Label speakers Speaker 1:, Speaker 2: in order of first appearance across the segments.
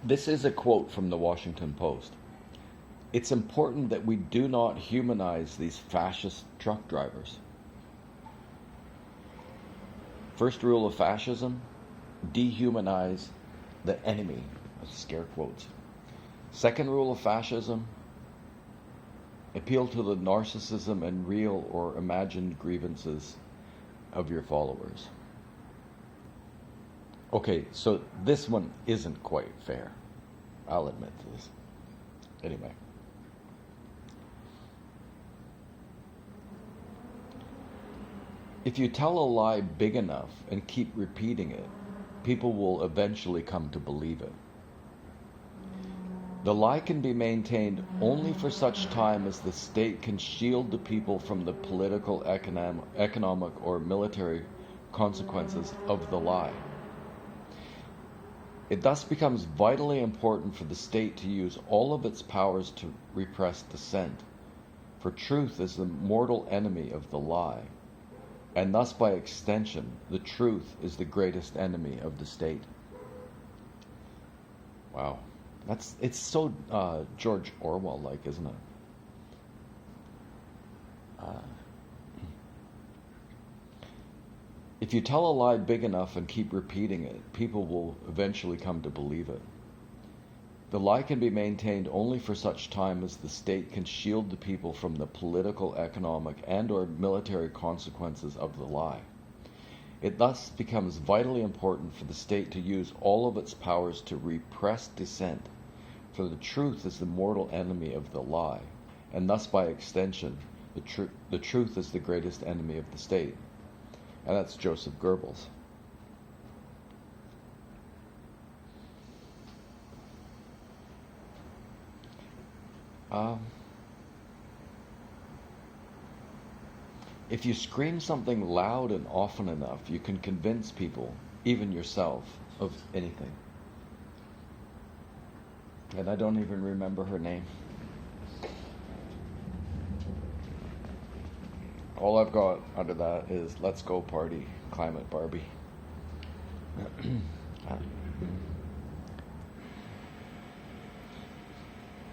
Speaker 1: This is a quote from the Washington Post. It's important that we do not humanize these fascist truck drivers. First rule of fascism, dehumanize the enemy. Scare quotes. Second rule of fascism, appeal to the narcissism and real or imagined grievances of your followers. Okay, so this one isn't quite fair. I'll admit to this. Anyway. If you tell a lie big enough and keep repeating it, people will eventually come to believe it. The lie can be maintained only for such time as the state can shield the people from the political, economic, or military consequences of the lie. It thus becomes vitally important for the state to use all of its powers to repress dissent, for truth is the mortal enemy of the lie, and thus by extension, the truth is the greatest enemy of the state. Wow. It's so George Orwell-like, isn't it? If you tell a lie big enough and keep repeating it, people will eventually come to believe it. The lie can be maintained only for such time as the state can shield the people from the political, economic, and/or military consequences of the lie. It thus becomes vitally important for the state to use all of its powers to repress dissent, for the truth is the mortal enemy of the lie, and thus by extension, the truth is the greatest enemy of the state. And that's Joseph Goebbels. If you scream something loud and often enough, you can convince people, even yourself, of anything. And I don't even remember her name. All I've got under that is "Let's Go Party, Climate Barbie."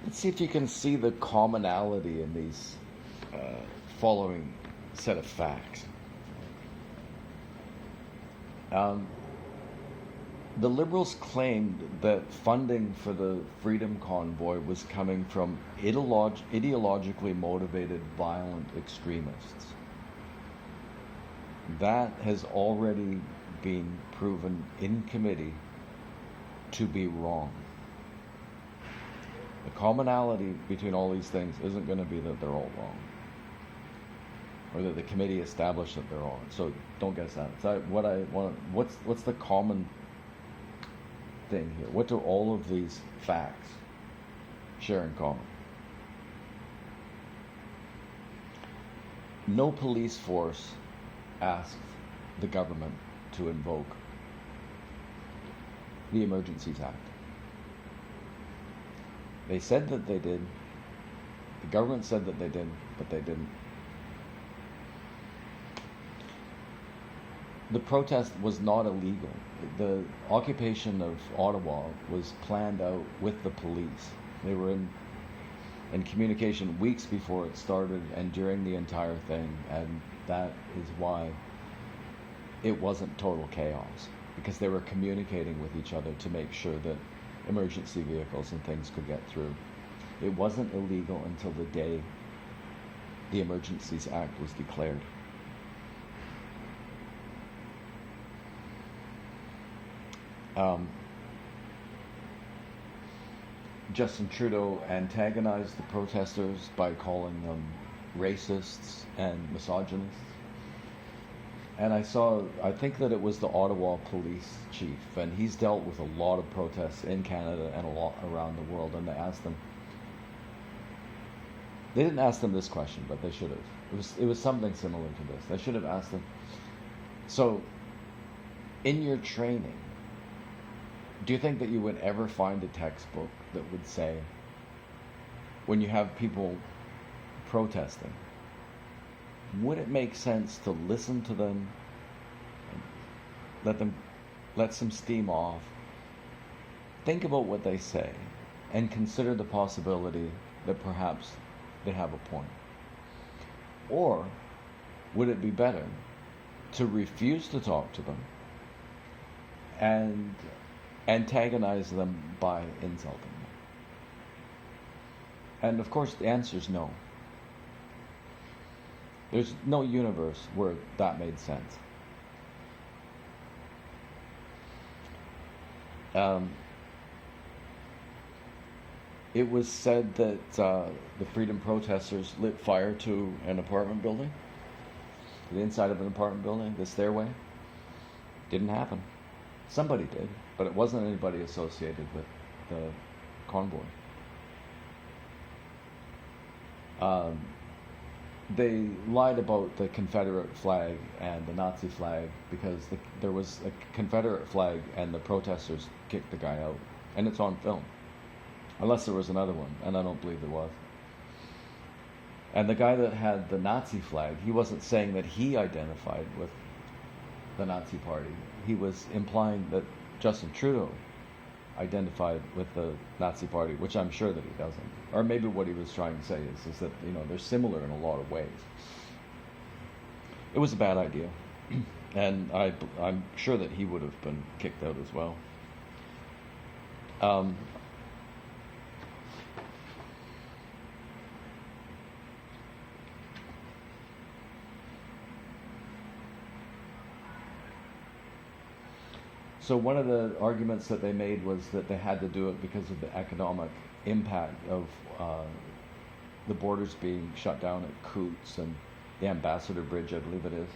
Speaker 1: Let's see if you can see the commonality in these following set of facts. The Liberals claimed that funding for the Freedom Convoy was coming from ideologically motivated violent extremists. That has already been proven in committee to be wrong. The commonality between all these things isn't going to be that they're all wrong, or that the committee established that they're wrong. So don't guess that. So what I want, what's the common thing here? What do all of these facts share in common? No police force asked the government to invoke the Emergencies Act. They said that they did. The government said that they did, but they didn't. The protest was not illegal. The occupation of Ottawa was planned out with the police. They were in communication weeks before it started and during the entire thing, and that is why it wasn't total chaos, because they were communicating with each other to make sure that emergency vehicles and things could get through. It wasn't illegal until the day the Emergencies Act was declared. Justin Trudeau antagonized the protesters by calling them racists and misogynists. And I think that it was the Ottawa police chief, and he's dealt with a lot of protests in Canada and a lot around the world, and they didn't ask them this question, but they should have. It was something similar to this. They should have asked them, so in your training, do you think that you would ever find a textbook that would say, when you have people protesting, would it make sense to listen to them, let some steam off, think about what they say and consider the possibility that perhaps they have a point. Or would it be better to refuse to talk to them and antagonize them by insulting them? And of course the answer is no. There's no universe where that made sense. It was said that the freedom protesters lit fire to an apartment building, the inside of an apartment building, the stairway. Didn't happen. Somebody did, but it wasn't anybody associated with the convoy. They lied about the Confederate flag and the Nazi flag because there was a Confederate flag and the protesters kicked the guy out. And it's on film. Unless there was another one, and I don't believe there was. And the guy that had the Nazi flag, he wasn't saying that he identified with the Nazi party. He was implying that Justin Trudeau identified with the Nazi party, which I'm sure that he doesn't. Or maybe what he was trying to say is that, they're similar in a lot of ways. It was a bad idea. And I'm sure that he would have been kicked out as well. So one of the arguments that they made was that they had to do it because of the economic impact of the borders being shut down at Coots and the Ambassador Bridge, I believe it is.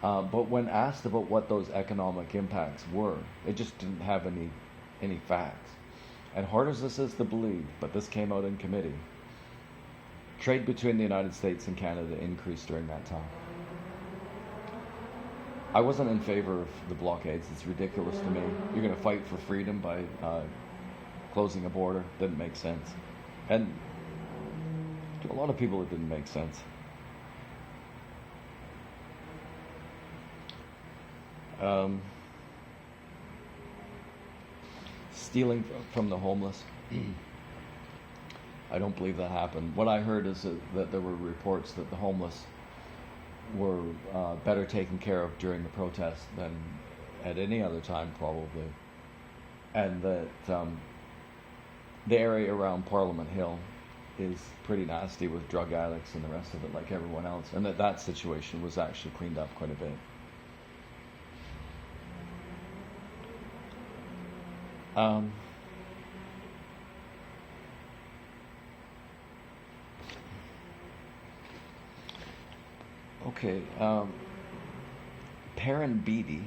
Speaker 1: But when asked about what those economic impacts were, it just didn't have any facts. And hard as this is to believe, but this came out in committee, trade between the United States and Canada increased during that time. I wasn't in favor of the blockades. It's ridiculous to me. You're going to fight for freedom by closing a border. Didn't make sense. And to a lot of people, it didn't make sense. Stealing from the homeless. I don't believe that happened. What I heard is that there were reports that the homeless were better taken care of during the protest than at any other time, probably. And that the area around Parliament Hill is pretty nasty with drug addicts and the rest of it, like everyone else. And that situation was actually cleaned up quite a bit. Okay, Perrin Beatty,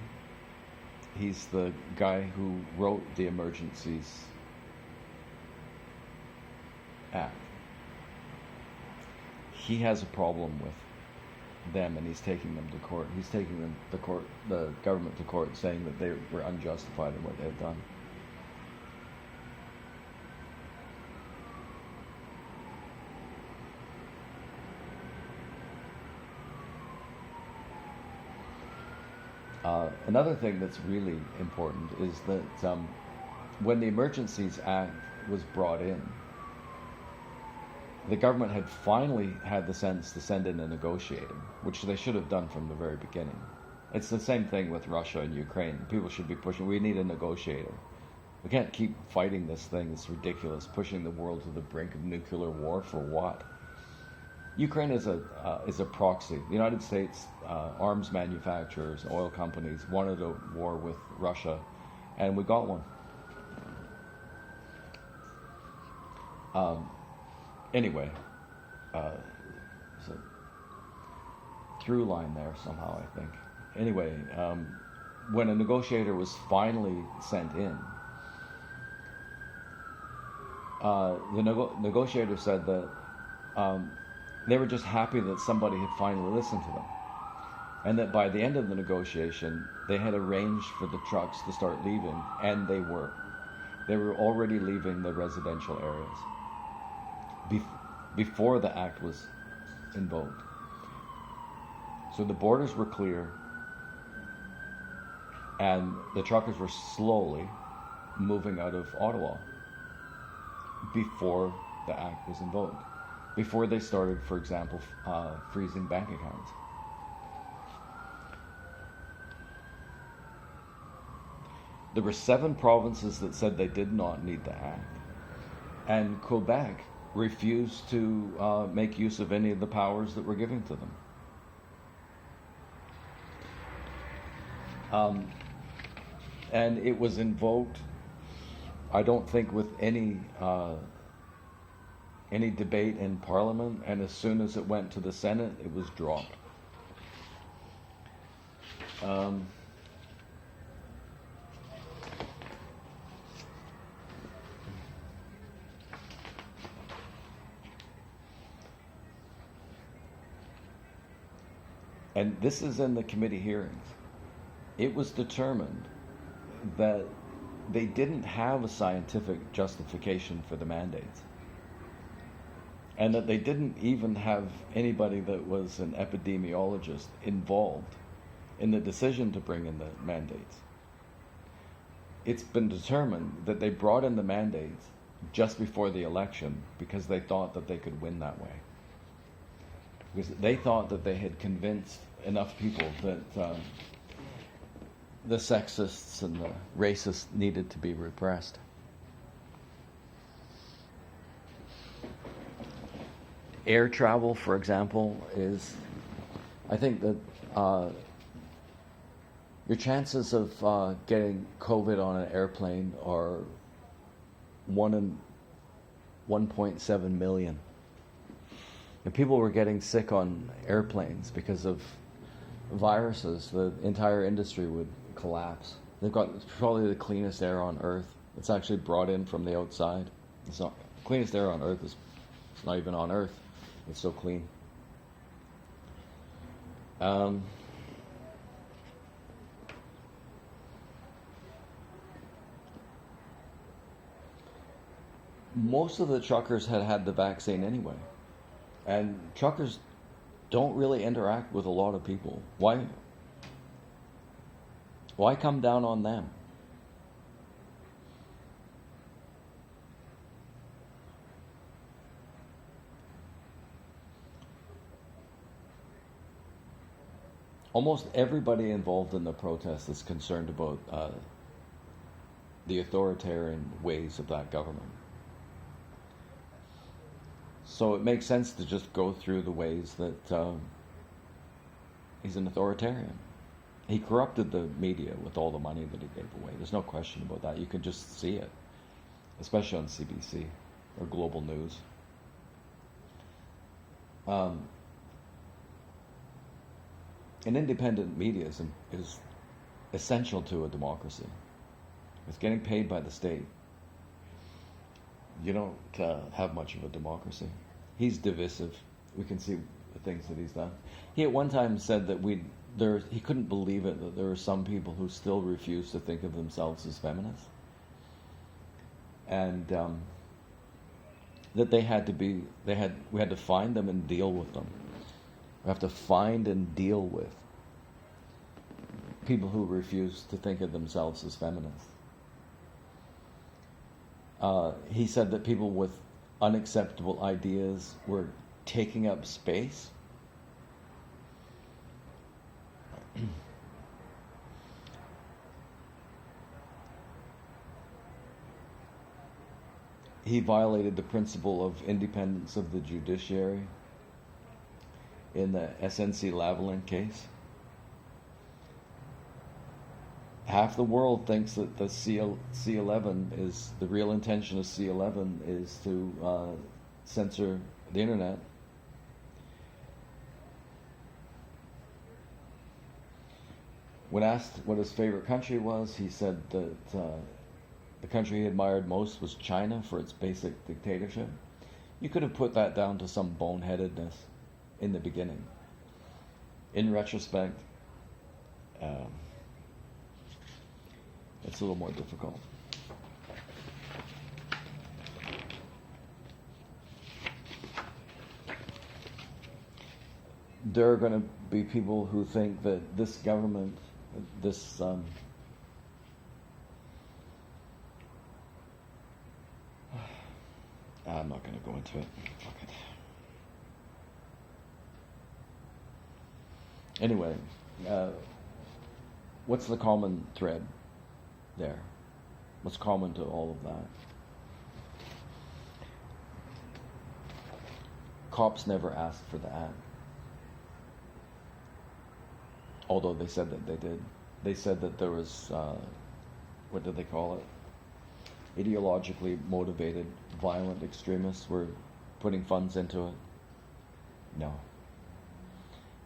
Speaker 1: he's the guy who wrote the Emergencies Act. He has a problem with them, and he's taking them to court. He's taking the government to court, saying that they were unjustified in what they've done. Another thing that's really important is that when the Emergencies Act was brought in, the government had finally had the sense to send in a negotiator, which they should have done from the very beginning. It's the same thing with Russia and Ukraine. People should be pushing, we need a negotiator. We can't keep fighting this thing. It's ridiculous, pushing the world to the brink of nuclear war for what? Ukraine is a proxy. The United States arms manufacturers, oil companies wanted a war with Russia, and we got one. Anyway, so through line there somehow, I think. Anyway, when a negotiator was finally sent in, the negotiator said that they were just happy that somebody had finally listened to them. And that by the end of the negotiation, they had arranged for the trucks to start leaving, and they were. They were already leaving the residential areas before the act was invoked. So the borders were clear, and the truckers were slowly moving out of Ottawa before the act was invoked, before they started, for example, freezing bank accounts. There were 7 provinces that said they did not need the act, and Quebec refused to make use of any of the powers that were given to them. And it was invoked, I don't think, with any debate in Parliament, and as soon as it went to the Senate, it was dropped. And this is in the committee hearings. It was determined that they didn't have a scientific justification for the mandates, and that they didn't even have anybody that was an epidemiologist involved in the decision to bring in the mandates. It's been determined that they brought in the mandates just before the election because they thought that they could win that way. Because they thought that they had convinced enough people that the sexists and the racists needed to be repressed. Air travel, for example, is, I think that your chances of getting COVID on an airplane are 1 in 1.7 million. And people were getting sick on airplanes because of viruses. The entire industry would collapse. They've got probably the cleanest air on Earth. It's actually brought in from the outside. It's not the cleanest air on Earth. It's not even on Earth. It's so clean. Most of the truckers had the vaccine anyway. And truckers don't really interact with a lot of people. Why come down on them? Almost everybody involved in the protest is concerned about the authoritarian ways of that government. So it makes sense to just go through the ways that he's an authoritarian. He corrupted the media with all the money that he gave away. There's no question about that. You can just see it, especially on CBC or Global News. An independent media is essential to a democracy. It's getting paid by the state. You don't have much of a democracy. He's divisive. We can see the things that he's done. He at one time said that he couldn't believe it, that there are some people who still refuse to think of themselves as feminists, and that we had to find them and deal with them. We have to find and deal with people who refuse to think of themselves as feminists. He said that people with unacceptable ideas were taking up space. He violated the principle of independence of the judiciary in the SNC-Lavalin case. Half the world thinks that the C11 is, the real intention of C11 is to censor the internet. When asked what his favorite country was, he said that the country he admired most was China for its basic dictatorship. You could have put that down to some boneheadedness in the beginning. In retrospect, it's a little more difficult. There are going to be people who think that this government, this I'm not going to go into it. Fuck it. Anyway, what's the common thread there? What's common to all of that? Cops never asked for the ad. Although they said that they did. They said that there was, what did they call it? Ideologically motivated violent extremists were putting funds into it. No.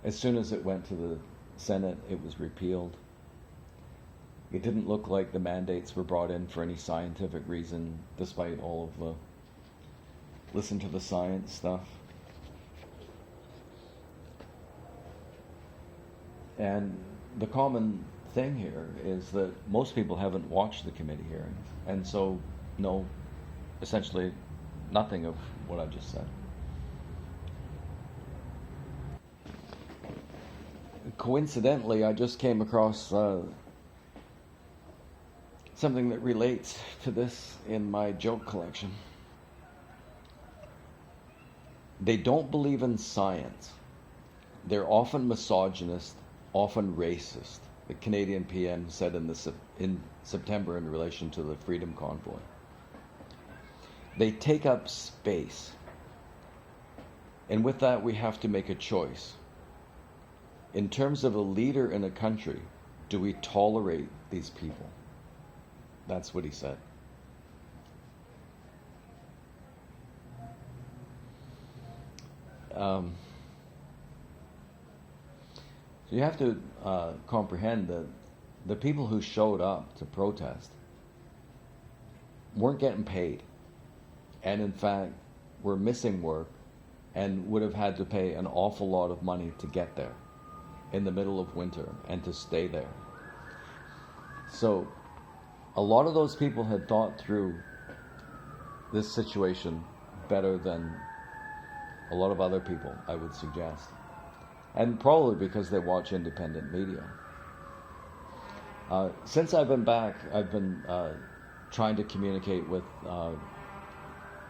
Speaker 1: As soon as it went to the Senate, it was repealed. It didn't look like the mandates were brought in for any scientific reason, despite all of the listen to the science stuff. And the common thing here is that most people haven't watched the committee hearings, and so know essentially nothing of what I just said. Coincidentally, I just came across something that relates to this in my joke collection. They don't believe in science. They're often misogynist, often racist, the Canadian PM said in September in relation to the Freedom Convoy. They take up space. And with that, we have to make a choice. In terms of a leader in a country, do we tolerate these people? That's what he said. So you have to comprehend that the people who showed up to protest weren't getting paid, and in fact were missing work and would have had to pay an awful lot of money to get there in the middle of winter and to stay there. So a lot of those people had thought through this situation better than a lot of other people, I would suggest. And probably because they watch independent media. Since I've been back, I've been trying to communicate with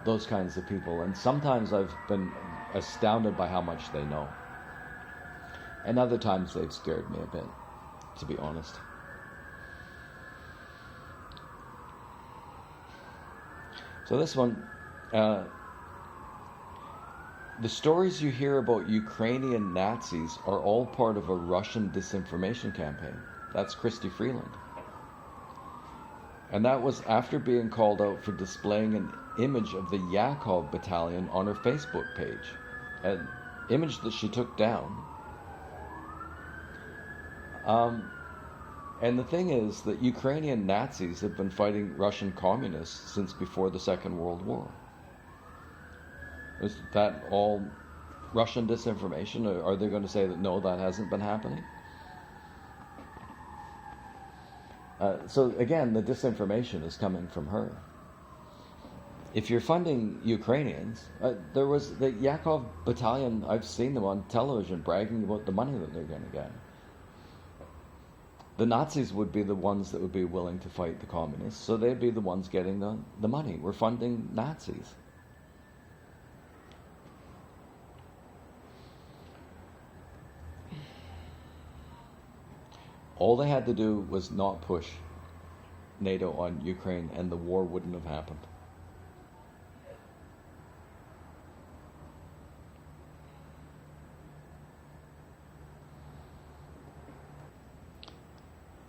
Speaker 1: those kinds of people, and sometimes I've been astounded by how much they know. And other times they've scared me a bit, to be honest. So this one, the stories you hear about Ukrainian Nazis are all part of a Russian disinformation campaign. That's Christy Freeland. And that was after being called out for displaying an image of the Yakov battalion on her Facebook page. An image that she took down. And the thing is that Ukrainian Nazis have been fighting Russian communists since before the Second World War. Is that all Russian disinformation? Or are they going to say that no, that hasn't been happening? So again, the disinformation is coming from her. If you're funding Ukrainians, there was the Yakov battalion, I've seen them on television bragging about the money that they're going to get. The Nazis would be the ones that would be willing to fight the communists, so they'd be the ones getting the money. We're funding Nazis. All they had to do was not push NATO on Ukraine, and the war wouldn't have happened.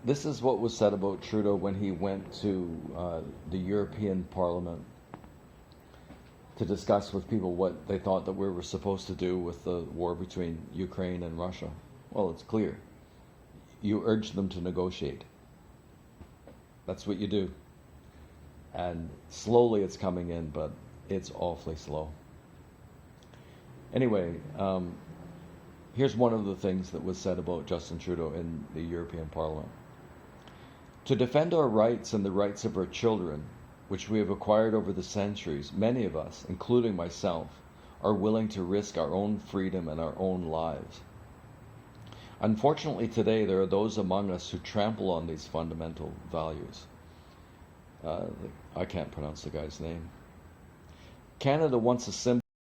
Speaker 1: This is what was said about Trudeau when he went to the European Parliament to discuss with people what they thought that we were supposed to do with the war between Ukraine and Russia. Well, it's clear. You urge them to negotiate. That's what you do. And slowly it's coming in, but it's awfully slow. Anyway, here's one of the things that was said about Justin Trudeau in the European Parliament. To defend our rights and the rights of our children, which we have acquired over the centuries, many of us, including myself, are willing to risk our own freedom and our own lives. Unfortunately, today there are those among us who trample on these fundamental values. I can't pronounce the guy's name. Canada wants a symbol